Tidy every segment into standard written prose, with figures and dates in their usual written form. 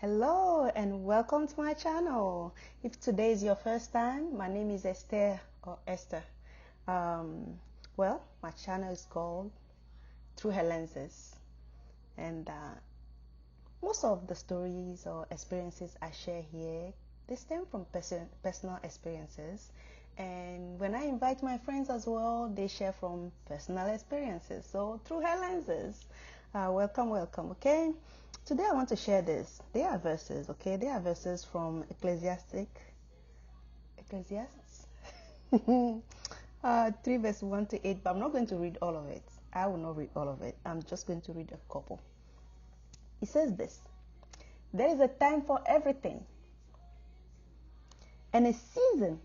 Hello and welcome to my channel. If today is your first time, my name is Esther or Esther. My channel is called Through Her Lenses, and most of the stories or experiences I share here, they stem from personal experiences, and when I invite my friends as well, they share from personal experiences. So Through Her Lenses, welcome, okay. Today I want to share this. They are verses, okay? They are verses from Ecclesiastes 3 verse 1 to 8, but I'm not going to read all of it. I will not read all of it. I'm just going to read a couple. It says this: there is a time for everything and a season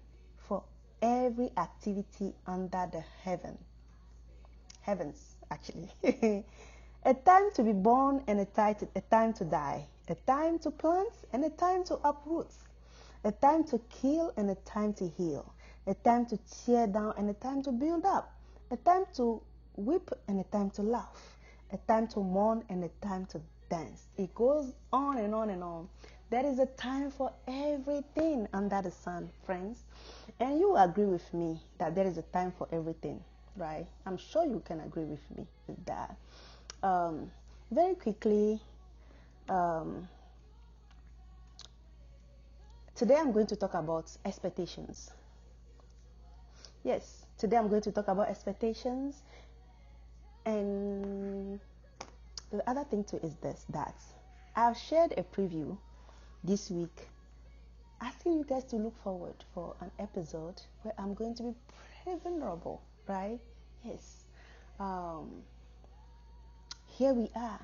for every activity under the heavens actually. A time to be born and a time to die, a time to plant and a time to uproot, a time to kill and a time to heal, a time to tear down and a time to build up, a time to weep and a time to laugh, a time to mourn and a time to dance. It goes on and on and on. There is a time for everything under the sun, friends. And you agree with me that there is a time for everything, right? I'm sure you can agree with me with that. Very quickly, today I'm going to talk about expectations. Yes, today I'm going to talk about expectations. And the other thing too is that I've shared a preview this week asking you guys to look forward for an episode where I'm going to be pretty vulnerable, right? Yes. Here we are.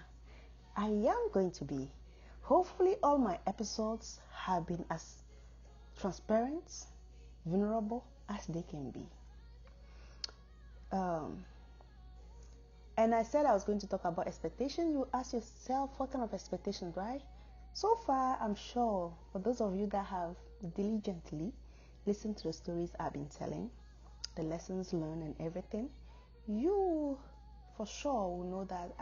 I am going to be. Hopefully all my episodes have been as transparent, vulnerable as they can be. And I said I was going to talk about expectation. You ask yourself, what kind of expectations, right? So far, I'm sure for those of you that have diligently listened to the stories I've been telling, the lessons learned and everything, you for sure will know that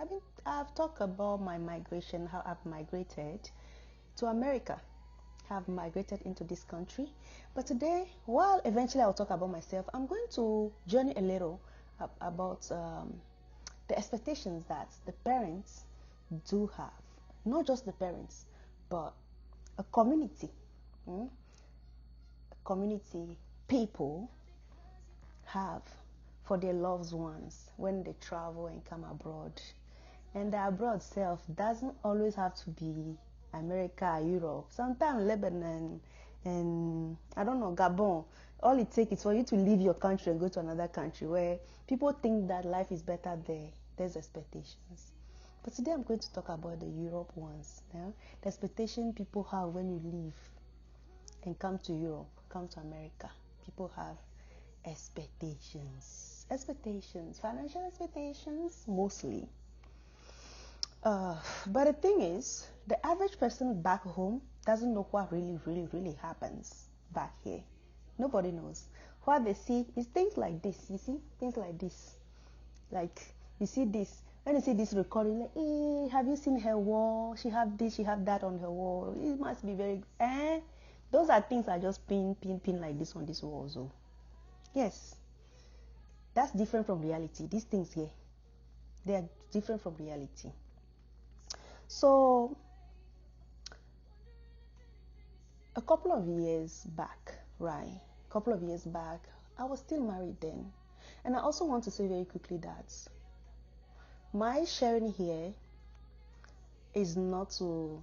I've talked about my migration, how I've migrated to America, have migrated into this country. But today, while eventually I'll talk about myself, I'm going to journey a little about the expectations that the parents do have. Not just the parents, but a community, people have for their loved ones when they travel and come abroad. And the abroad self doesn't always have to be America, Europe. Sometimes Lebanon and I don't know, Gabon. All it takes is for you to leave your country and go to another country where people think that life is better there. There's expectations. But today I'm going to talk about the Europe ones. Yeah? The expectation people have when you leave and come to Europe, come to America. People have expectations, financial expectations mostly. But the thing is, the average person back home doesn't know what really happens back here. Nobody knows. What they see is things like this. You see, things like this. Like you see this. When you see this recording, like, have you seen her wall? She have this, she have that on her wall. It must be very. Those are things I just pin like this on this wall. So, yes, that's different from reality. These things here, they are different from reality. So, a couple of years back, I was still married then. And I also want to say very quickly that my sharing here is not to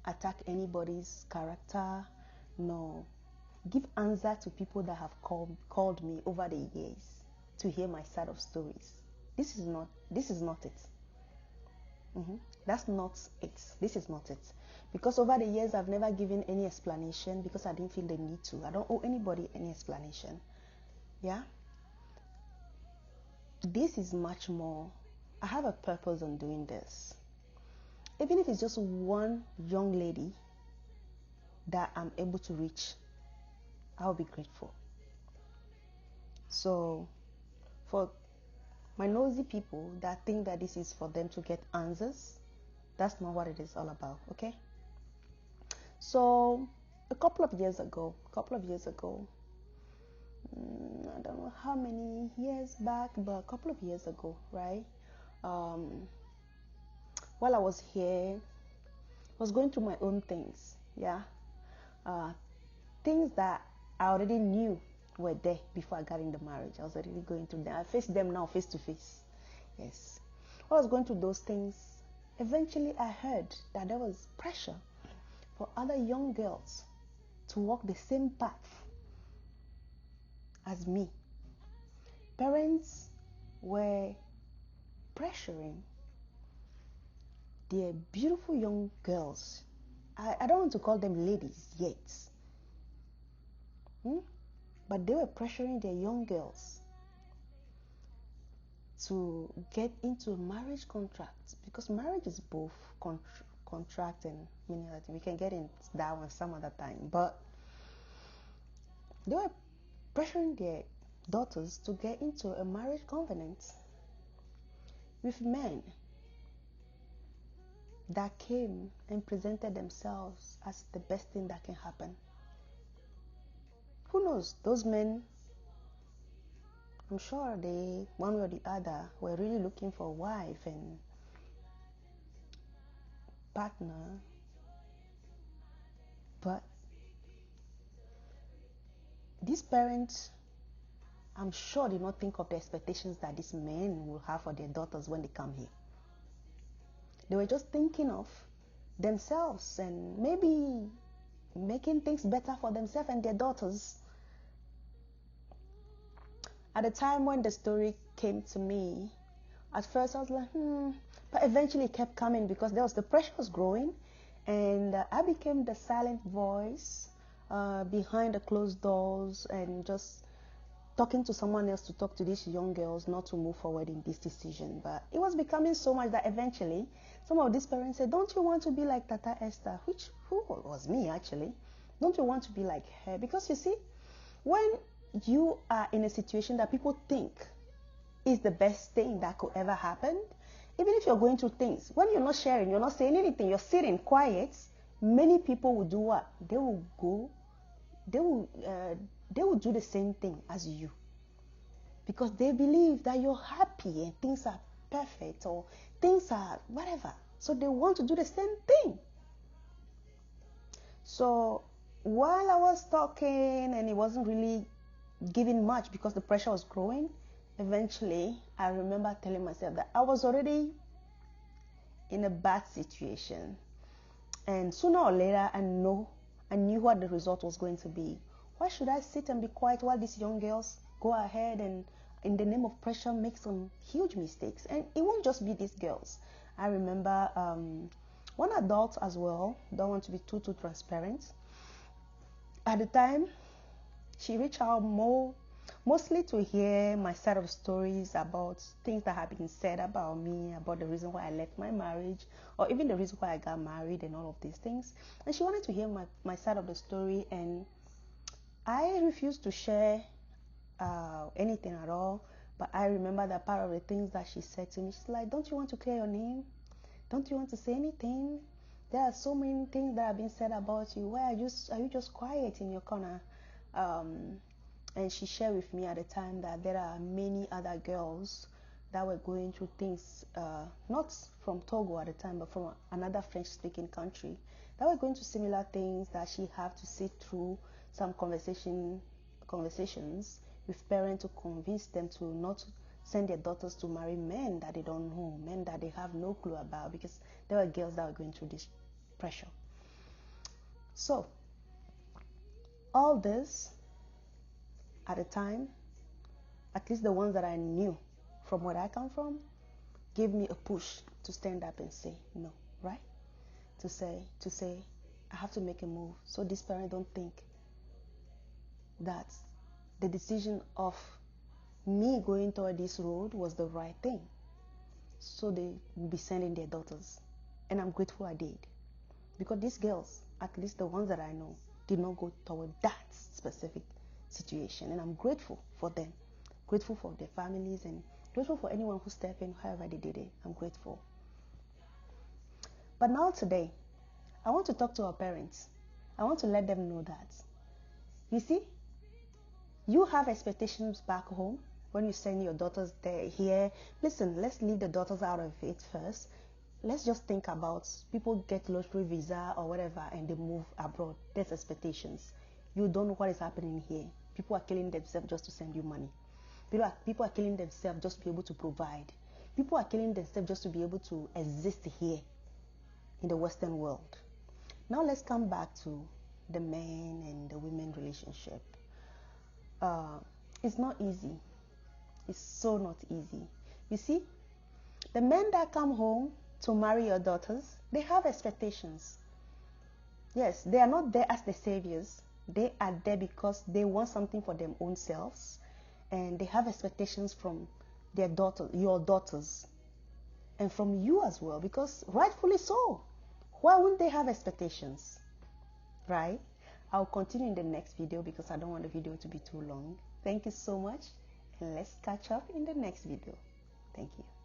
attack anybody's character, no. Give answer to people that have called me over the years to hear my side of stories. This is not it. That's not it. This is not it. Because over the years, I've never given any explanation because I didn't feel the need to. I don't owe anybody any explanation. Yeah? This is much more. I have a purpose on doing this. Even if it's just one young lady that I'm able to reach, I'll be grateful. So, for my nosy people that think that this is for them to get answers, that's not what it is all about, okay? So a couple of years ago, I don't know how many years back, but a couple of years ago, right? While I was here, I was going through my own things, yeah. Things that I already knew were there before I got into marriage. I was already going through them. I face them now face to face. Yes. While I was going through those things, eventually I heard that there was pressure for other young girls to walk the same path as me. Parents were pressuring their beautiful young girls. I don't want to call them ladies yet. But they were pressuring their young girls to get into a marriage contract, because marriage is both contract and many other things. We can get into that one some other time. But they were pressuring their daughters to get into a marriage covenant with men that came and presented themselves as the best thing that can happen. Who knows? Those men, I'm sure they, one way or the other, were really looking for a wife and partner. But these parents, I'm sure, did not think of the expectations that these men will have for their daughters when they come here. They were just thinking of themselves and maybe making things better for themselves and their daughters. At the time when the story came to me, at first I was like, but eventually it kept coming because the pressure was growing, and I became the silent voice behind the closed doors and just talking to someone else to talk to these young girls not to move forward in this decision. But it was becoming so much that eventually some of these parents said, don't you want to be like Tata Esther? Who was me actually. Don't you want to be like her? Because you see, when you are in a situation that people think is the best thing that could ever happen, even if you're going through things, when you're not sharing, you're not saying anything, you're sitting quiet, many people will do what? They will do the same thing as you, because they believe that you're happy and things are perfect or things are whatever. So they want to do the same thing. So while I was talking and it wasn't really giving much because the pressure was growing, eventually I remember telling myself that I was already in a bad situation, and sooner or later I knew what the result was going to be. Why should I sit and be quiet while these young girls go ahead and in the name of pressure make some huge mistakes? And it won't just be these girls. I remember one adult as well, don't want to be too transparent. At the time, she reached out mostly to hear my side of stories about things that have been said about me, about the reason why I left my marriage, or even the reason why I got married and all of these things. And she wanted to hear my side of the story, and I refused to share anything at all. But I remember that part of the things that she said to me, she's like, don't you want to clear your name? Don't you want to say anything? There are so many things that have been said about you. Why are you just quiet in your corner? And she shared with me at the time that there are many other girls that were going through things, not from Togo at the time, but from another French-speaking country, that were going through similar things, that she had to sit through some conversations with parents to convince them to not send their daughters to marry men that they don't know, men that they have no clue about, because there were girls that were going through this pressure. So, all this, at the time, at least the ones that I knew from where I come from, gave me a push to stand up and say no, right? To say, I have to make a move, so these parents don't think that the decision of me going toward this road was the right thing. So they will be sending their daughters. And I'm grateful I did. Because these girls, at least the ones that I know, did not go toward that specific situation. And I'm grateful for them. Grateful for their families and grateful for anyone who stepped in, however they did it. I'm grateful. But now today, I want to talk to our parents I want to let them know that. You see, you have expectations back home when you send your daughters there here. Listen, let's leave the daughters out of it first. Let's just think about people get lottery visa or whatever and they move abroad. There's expectations. You don't know what is happening here. People are killing themselves just to send you money. People are killing themselves just to be able to provide. People are killing themselves just to be able to exist here in the Western world. Now let's come back to the men and the women relationship. It's not easy. It's so not easy. You see, the men that come home to marry your daughters, they have expectations. Yes, they are not there as the saviors. They are there because they want something for their own selves, and they have expectations from their daughter, your daughters, and from you as well, because rightfully so. Why wouldn't they have expectations? Right? I'll continue in the next video because I don't want the video to be too long. Thank you so much, and let's catch up in the next video. Thank you.